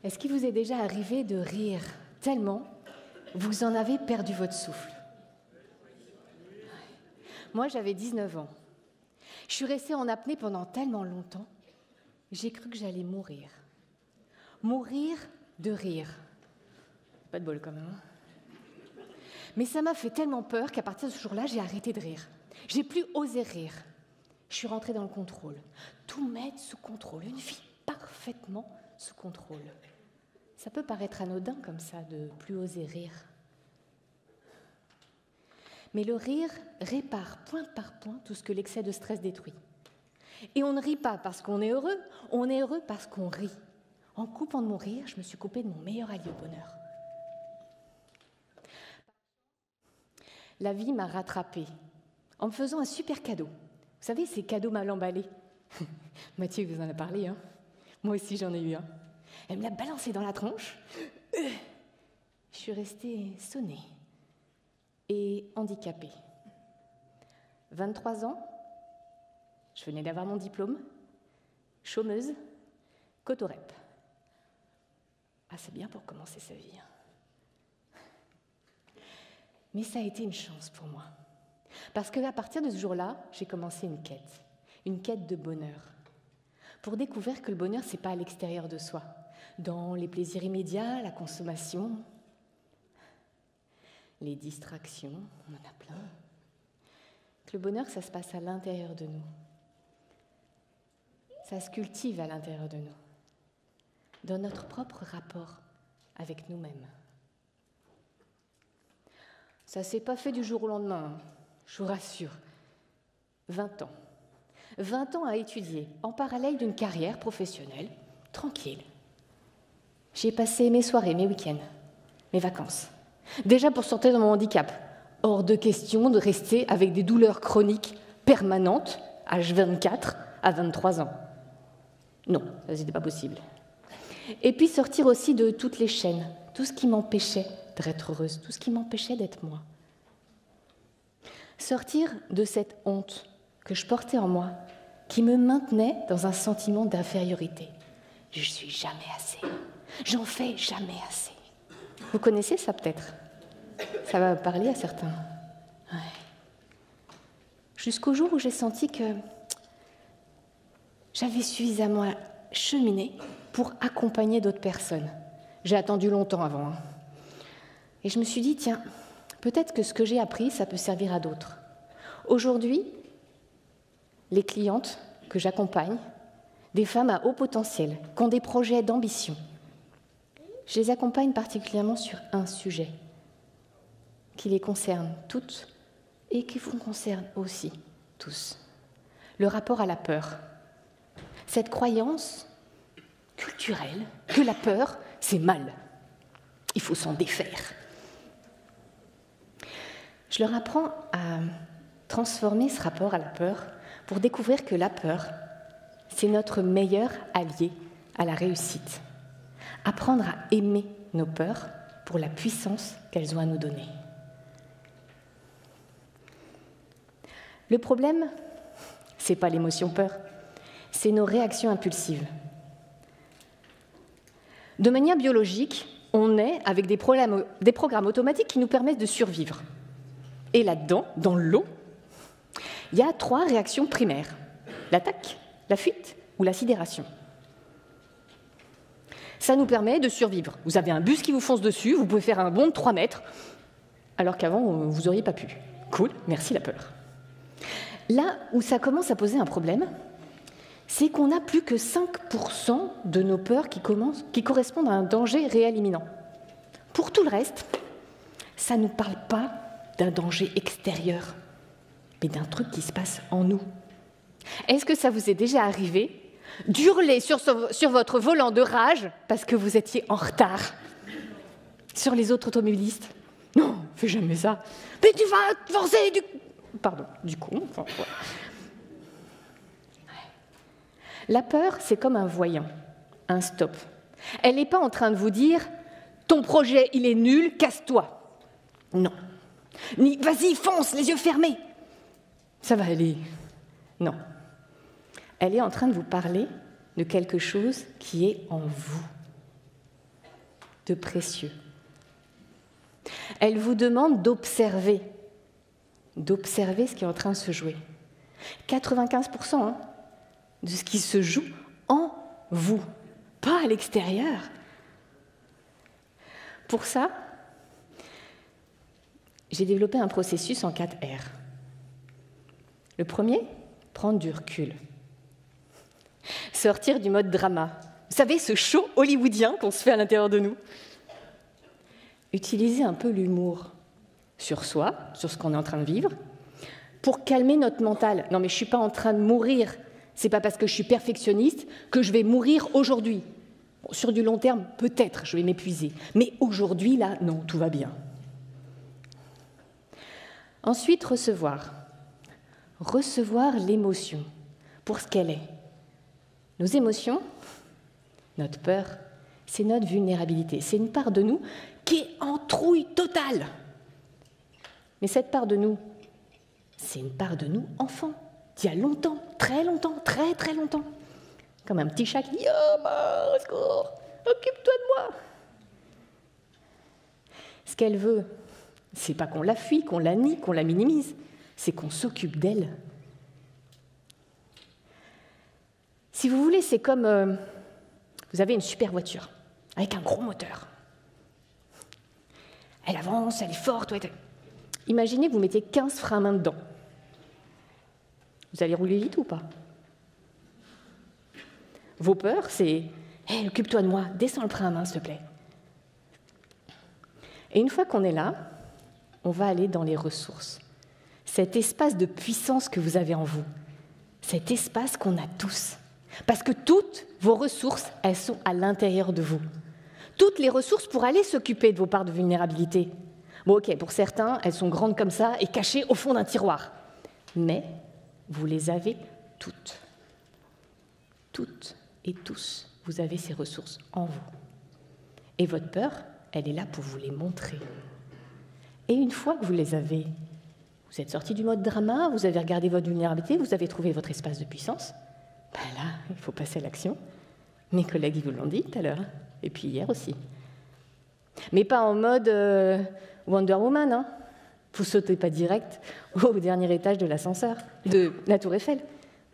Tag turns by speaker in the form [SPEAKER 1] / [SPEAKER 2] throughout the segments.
[SPEAKER 1] Est-ce qu'il vous est déjà arrivé de rire tellement vous en avez perdu votre souffle? Moi, j'avais 19 ans. Je suis restée en apnée pendant tellement longtemps, j'ai cru que j'allais mourir. Mourir de rire. Pas de bol quand même. Mais ça m'a fait tellement peur qu'à partir de ce jour-là, j'ai arrêté de rire. J'ai plus osé rire. Je suis rentrée dans le contrôle. Tout mettre sous contrôle. Une vie parfaitement sous contrôle. Ça peut paraître anodin comme ça, de plus oser rire. Mais le rire répare point par point tout ce que l'excès de stress détruit. Et on ne rit pas parce qu'on est heureux parce qu'on rit. En coupant de mon rire, je me suis coupée de mon meilleur allié au bonheur. La vie m'a rattrapée en me faisant un super cadeau. Vous savez, ces cadeaux mal emballés. Mathieu vous en a parlé, hein. Moi aussi j'en ai eu un. Elle me l'a balancé dans la tronche. Je suis restée sonnée et handicapée. 23 ans, je venais d'avoir mon diplôme, chômeuse, cotorep. Ah, c'est bien pour commencer sa vie. Mais ça a été une chance pour moi. Parce qu'à partir de ce jour-là, j'ai commencé une quête de bonheur. Pour découvrir que le bonheur, ce n'est pas à l'extérieur de soi, dans les plaisirs immédiats, la consommation, les distractions, on en a plein. Que le bonheur, ça se passe à l'intérieur de nous. Ça se cultive à l'intérieur de nous, dans notre propre rapport avec nous-mêmes. Ça ne s'est pas fait du jour au lendemain, hein, je vous rassure. 20 ans. 20 ans à étudier, en parallèle d'une carrière professionnelle, tranquille. J'y ai passé mes soirées, mes week-ends, mes vacances. Déjà pour sortir de mon handicap. Hors de question de rester avec des douleurs chroniques permanentes, âge 24 à 23 ans. Non, ça c'était pas possible. Et puis sortir aussi de toutes les chaînes, tout ce qui m'empêchait d'être heureuse, tout ce qui m'empêchait d'être moi. Sortir de cette honte que je portais en moi, qui me maintenait dans un sentiment d'infériorité. Je suis jamais assez, j'en fais jamais assez. Vous connaissez ça peut-être? Ça va parler à certains. Ouais. Jusqu'au jour où j'ai senti que j'avais suffisamment cheminé pour accompagner d'autres personnes. J'ai attendu longtemps avant. Et je me suis dit, tiens, peut-être que ce que j'ai appris, ça peut servir à d'autres. Aujourd'hui, les clientes que j'accompagne, des femmes à haut potentiel, qui ont des projets d'ambition, je les accompagne particulièrement sur un sujet qui les concerne toutes et qui vous concerne aussi tous. Le rapport à la peur. Cette croyance culturelle que la peur, c'est mal. Il faut s'en défaire. Je leur apprends à transformer ce rapport à la peur pour découvrir que la peur, c'est notre meilleur allié à la réussite. Apprendre à aimer nos peurs pour la puissance qu'elles ont à nous donner. Le problème, c'est pas l'émotion peur, c'est nos réactions impulsives. De manière biologique, on est avec des programmes automatiques qui nous permettent de survivre. Et là-dedans, dans l'eau, il y a 3 réactions primaires. L'attaque, la fuite ou la sidération. Ça nous permet de survivre. Vous avez un bus qui vous fonce dessus, vous pouvez faire un bond de 3 mètres, alors qu'avant, vous n'auriez pas pu. Cool, merci la peur. Là où ça commence à poser un problème, c'est qu'on n'a plus que 5% de nos peurs qui correspondent à un danger réel imminent. Pour tout le reste, ça ne nous parle pas d'un danger extérieur, mais d'un truc qui se passe en nous. Est-ce que ça vous est déjà arrivé d'hurler sur votre volant de rage parce que vous étiez en retard sur les autres automobilistes? Non, fais jamais ça. Mais tu vas te forcer du coup. Enfin, ouais. La peur, c'est comme un voyant, un stop. Elle n'est pas en train de vous dire « ton projet, il est nul, casse-toi ». Non. Ni « vas-y, fonce, les yeux fermés ». Ça va aller. Non. Elle est en train de vous parler de quelque chose qui est en vous. de précieux. Elle vous demande d'observer ce qui est en train de se jouer. 95% de ce qui se joue en vous, pas à l'extérieur. Pour ça, j'ai développé un processus en 4 R. Le premier, prendre du recul. Sortir du mode drama. Vous savez, ce show hollywoodien qu'on se fait à l'intérieur de nous. Utiliser un peu l'humour sur soi, sur ce qu'on est en train de vivre, pour calmer notre mental. Non, mais je ne suis pas en train de mourir. Ce n'est pas parce que je suis perfectionniste que je vais mourir aujourd'hui. Bon, sur du long terme, peut-être, je vais m'épuiser. Mais aujourd'hui, là, non, tout va bien. Ensuite, recevoir. Recevoir l'émotion pour ce qu'elle est. Nos émotions, notre peur, c'est notre vulnérabilité. C'est une part de nous qui est en trouille totale. Mais cette part de nous, c'est une part de nous enfant, d'il y a longtemps, très longtemps. Comme un petit chat qui dit « Oh, au secours, occupe-toi de moi !» Ce qu'elle veut, c'est pas qu'on la fuit, qu'on la nie, qu'on la minimise, c'est qu'on s'occupe d'elle. Si vous voulez, c'est comme vous avez une super voiture avec un gros moteur. Elle avance, elle est forte. Ouais. Imaginez que vous mettez 15 freins à main dedans. Vous allez rouler vite ou pas? Vos peurs, c'est « Hey, occupe-toi de moi, descends le frein à main, s'il te plaît. » Et une fois qu'on est là, on va aller dans les ressources. Cet espace de puissance que vous avez en vous. Cet espace qu'on a tous. Parce que toutes vos ressources, elles sont à l'intérieur de vous. Toutes les ressources pour aller s'occuper de vos parts de vulnérabilité. Bon, ok, pour certains, elles sont grandes comme ça et cachées au fond d'un tiroir. Mais vous les avez toutes. Toutes et tous, vous avez ces ressources en vous. Et votre peur, elle est là pour vous les montrer. Et une fois que vous les avez, vous êtes sorti du mode drama, vous avez regardé votre vulnérabilité, vous avez trouvé votre espace de puissance, ben là, il faut passer à l'action. Mes collègues, ils vous l'ont dit tout à l'heure, et puis hier aussi. Mais pas en mode Wonder Woman, hein. Vous ne sautez pas direct au dernier étage de l'ascenseur, de la Tour Eiffel.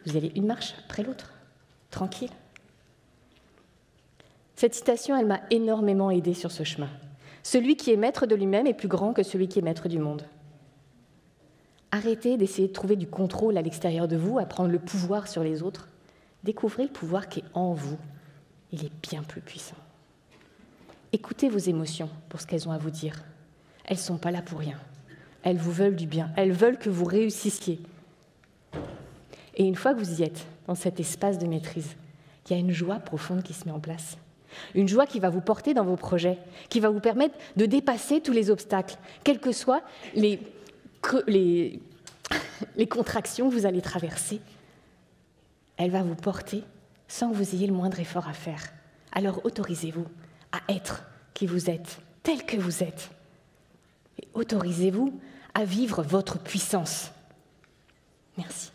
[SPEAKER 1] Vous allez une marche après l'autre, tranquille. Cette citation, elle m'a énormément aidée sur ce chemin. Celui qui est maître de lui-même est plus grand que celui qui est maître du monde. Arrêtez d'essayer de trouver du contrôle à l'extérieur de vous, à prendre le pouvoir sur les autres. Découvrez le pouvoir qui est en vous. Il est bien plus puissant. Écoutez vos émotions pour ce qu'elles ont à vous dire. Elles ne sont pas là pour rien. Elles vous veulent du bien. Elles veulent que vous réussissiez. Et une fois que vous y êtes, dans cet espace de maîtrise, il y a une joie profonde qui se met en place. Une joie qui va vous porter dans vos projets, qui va vous permettre de dépasser tous les obstacles, quelles que soient les contractions que vous allez traverser. Elle va vous porter sans que vous ayez le moindre effort à faire. Alors autorisez-vous à être qui vous êtes, tel que vous êtes. Et autorisez-vous à vivre votre puissance. Merci.